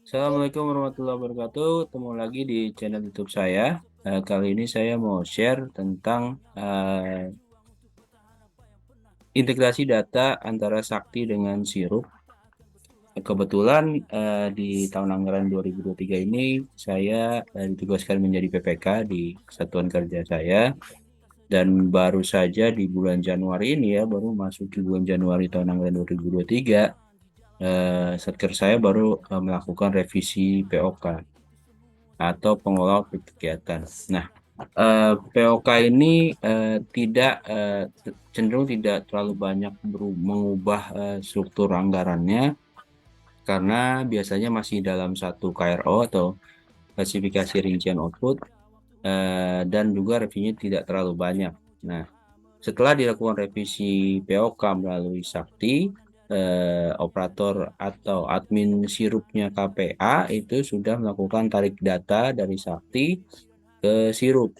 Assalamualaikum warahmatullahi wabarakatuh. Ketemu lagi di channel YouTube saya. Kali ini saya mau share tentang integrasi data antara Sakti dengan Sirup. Kebetulan di tahun anggaran 2023 ini saya ditugaskan menjadi PPK di Satuan Kerja saya, dan baru saja di bulan Januari ini ya, baru masuk di bulan Januari tahun anggaran 2023, Satker saya baru melakukan revisi POK atau pengelola kegiatan. Nah, POK ini tidak cenderung tidak terlalu banyak mengubah struktur anggarannya, karena biasanya masih dalam satu KRO atau klasifikasi rincian output, dan juga reviewnya tidak terlalu banyak. Nah, setelah dilakukan revisi POK melalui Sakti, operator atau admin sirupnya KPA itu sudah melakukan tarik data dari Sakti ke sirup.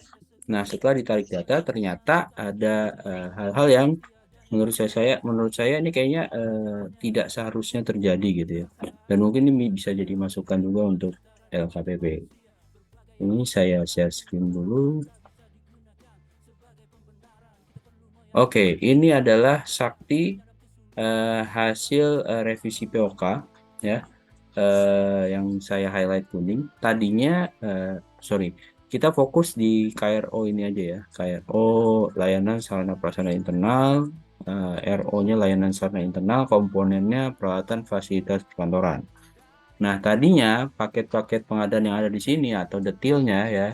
Nah, setelah ditarik data ternyata ada hal-hal yang menurut saya ini kayaknya tidak seharusnya terjadi gitu ya. Dan mungkin ini bisa jadi masukan juga untuk LKPP. Ini saya share screen dulu. Oke, ini adalah Sakti hasil revisi POK ya, yang saya highlight kuning. Tadinya, sorry, kita fokus di KRO ini aja ya. KRO layanan sarana prasarana internal, RO-nya layanan sarana internal, komponennya peralatan fasilitas perkantoran. Nah, tadinya paket-paket pengadaan yang ada di sini atau detailnya ya,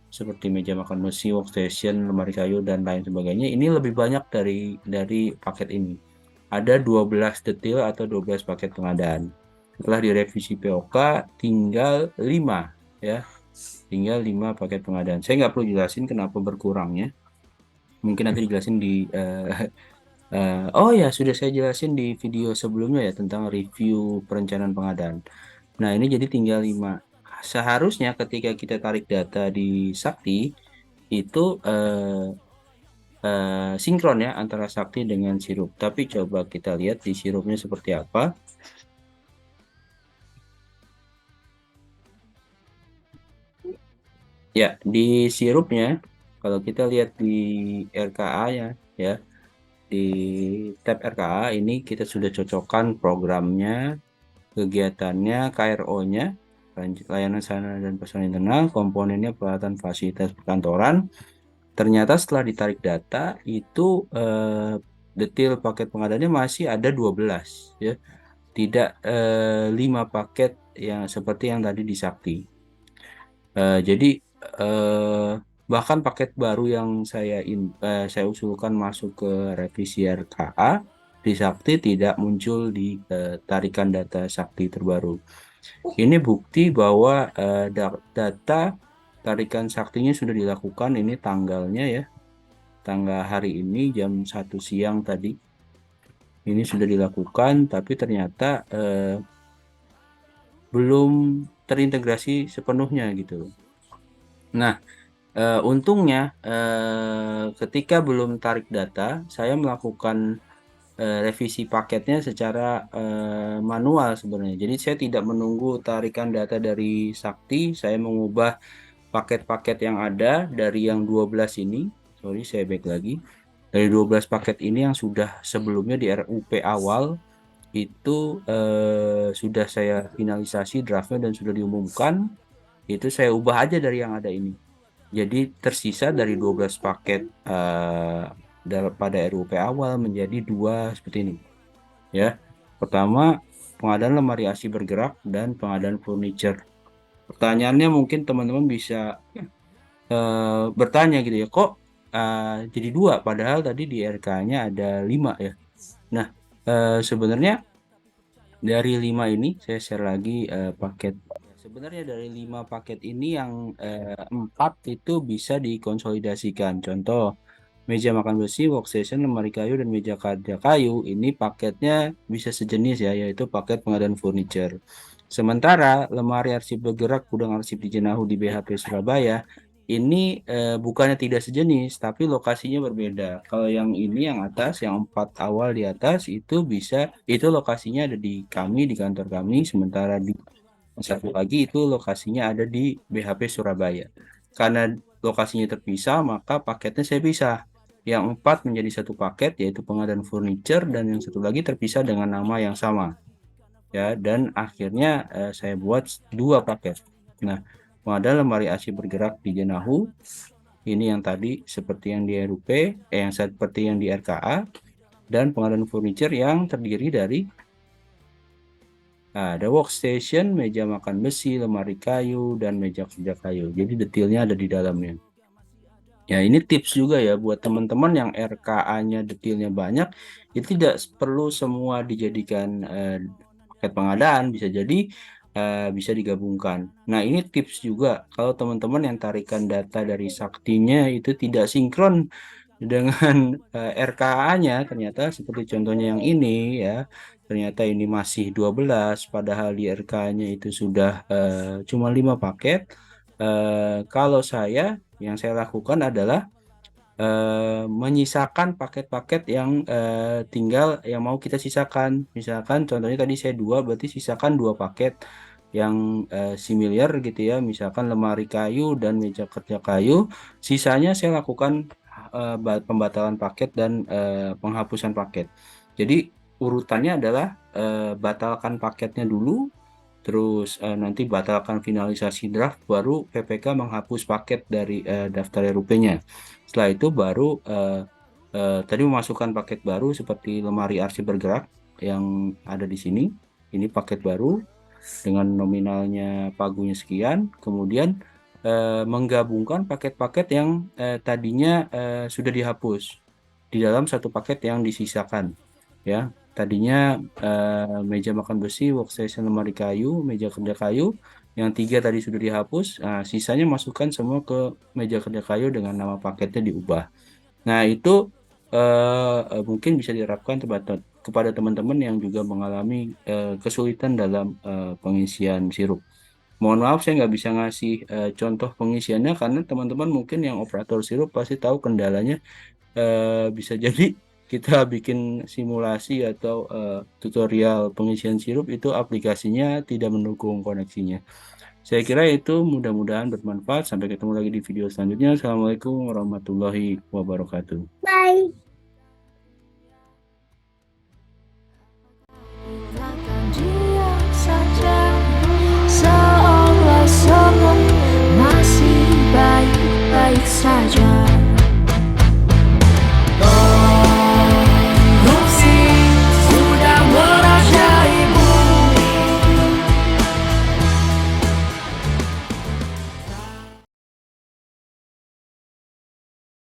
seperti meja makan besi, workstation, lemari kayu dan lain sebagainya, ini lebih banyak dari paket ini. Ada 12 detail atau 12 paket pengadaan. Setelah direvisi POK, tinggal 5 ya. Tinggal 5 paket pengadaan. Saya nggak perlu jelasin kenapa berkurangnya. Mungkin nanti dijelasin di oh ya, sudah saya jelasin di video sebelumnya ya tentang review perencanaan pengadaan. Nah, ini jadi tinggal 5. Seharusnya ketika kita tarik data di Sakti itu sinkron ya antara Sakti dengan sirup. Tapi coba kita lihat di sirupnya seperti apa. Ya, di sirupnya kalau kita lihat di RKA ya, ya di tab RKA ini kita sudah cocokkan programnya, kegiatannya, KRO-nya, layanan sarana dan prasarana internal, komponennya peralatan fasilitas perkantoran. Ternyata setelah ditarik data itu detail paket pengadaannya masih ada 12 ya. Tidak 5 paket yang seperti yang tadi di Sakti. Jadi eh, bahkan paket baru yang saya usulkan masuk ke revisi RKA di Sakti tidak muncul di tarikan data Sakti terbaru. Ini bukti bahwa data tarikan saktinya sudah dilakukan, ini tanggalnya ya, tanggal hari ini jam 1 siang tadi. Ini sudah dilakukan, tapi ternyata belum terintegrasi sepenuhnya gitu. Nah, untungnya ketika belum tarik data, saya melakukan revisi paketnya secara manual sebenarnya. Jadi saya tidak menunggu tarikan data dari Sakti, saya mengubah paket-paket yang ada dari yang 12 ini. Sorry, saya back lagi. Dari 12 paket ini yang sudah sebelumnya di RUP awal itu sudah saya finalisasi draftnya dan sudah diumumkan, itu saya ubah aja dari yang ada ini. Jadi tersisa dari 12 paket pada RUP awal menjadi dua seperti ini. Ya, pertama pengadaan lemari ASI bergerak dan pengadaan furniture. Pertanyaannya mungkin teman-teman bisa bertanya gitu ya, kok jadi dua padahal tadi di RK-nya ada 5 ya. Nah, sebenarnya dari 5 ini saya share lagi paket. Sebenarnya dari 5 paket ini yang 4 itu bisa dikonsolidasikan. Contoh, meja makan besi, workstation, lemari kayu, dan meja kerja kayu. Ini paketnya bisa sejenis ya, yaitu paket pengadaan furniture. Sementara lemari arsip bergerak, gudang arsip di Jenahu di BHP Surabaya, ini bukannya tidak sejenis, tapi lokasinya berbeda. Kalau yang ini yang atas, yang 4 awal di atas itu bisa, itu lokasinya ada di kami, di kantor kami, sementara di Satu lagi itu lokasinya ada di BHP Surabaya. Karena lokasinya terpisah, maka paketnya saya pisah. Yang 4 menjadi satu paket, yaitu pengadaan furniture, dan yang satu lagi terpisah dengan nama yang sama. Ya, dan akhirnya saya buat dua paket. Nah, pengadaan lemari AC bergerak di Jenahu, ini yang tadi seperti yang di RUP, yang seperti yang di RKA, dan pengadaan furniture yang terdiri dari ada workstation, meja makan besi, lemari kayu, dan meja kerja kayu. Jadi detailnya ada di dalamnya. Ya, ini tips juga ya buat teman-teman yang RKA-nya detailnya banyak. Itu tidak perlu semua dijadikan paket pengadaan, bisa jadi bisa digabungkan. Nah, ini tips juga kalau teman-teman yang tarikan data dari saktinya itu tidak sinkron dengan RKA-nya, ternyata seperti contohnya yang ini ya, ternyata ini masih 12 padahal di RKA-nya itu sudah cuma 5 paket. Kalau yang saya lakukan adalah menyisakan paket-paket yang tinggal yang mau kita sisakan. Misalkan contohnya tadi saya dua, berarti sisakan dua paket yang similar gitu ya. Misalkan lemari kayu dan meja kerja kayu. Sisanya saya lakukan pembatalan paket dan penghapusan paket. Jadi urutannya adalah batalkan paketnya dulu, terus nanti batalkan finalisasi draft, baru PPK menghapus paket dari daftar RUP-nya. Setelah itu baru tadi memasukkan paket baru seperti lemari arsip bergerak yang ada di sini. Ini paket baru dengan nominalnya pagunya sekian. Kemudian menggabungkan paket-paket yang tadinya sudah dihapus di dalam satu paket yang disisakan. Ya, tadinya meja makan besi, workstation lemari kayu, meja kerja kayu, yang tiga tadi sudah dihapus. Nah, sisanya masukkan semua ke meja kerja kayu dengan nama paketnya diubah. Nah, itu mungkin bisa diterapkan kepada teman-teman yang juga mengalami kesulitan dalam pengisian sirup. Mohon maaf, saya nggak bisa ngasih contoh pengisiannya karena teman-teman mungkin yang operator sirup pasti tahu kendalanya. Bisa jadi kita bikin simulasi atau tutorial pengisian sirup itu aplikasinya tidak mendukung koneksinya. Saya kira itu mudah-mudahan bermanfaat. Sampai ketemu lagi di video selanjutnya. Assalamualaikum warahmatullahi wabarakatuh. Bye. Diam saja, seolah semua masih baik-baik saja.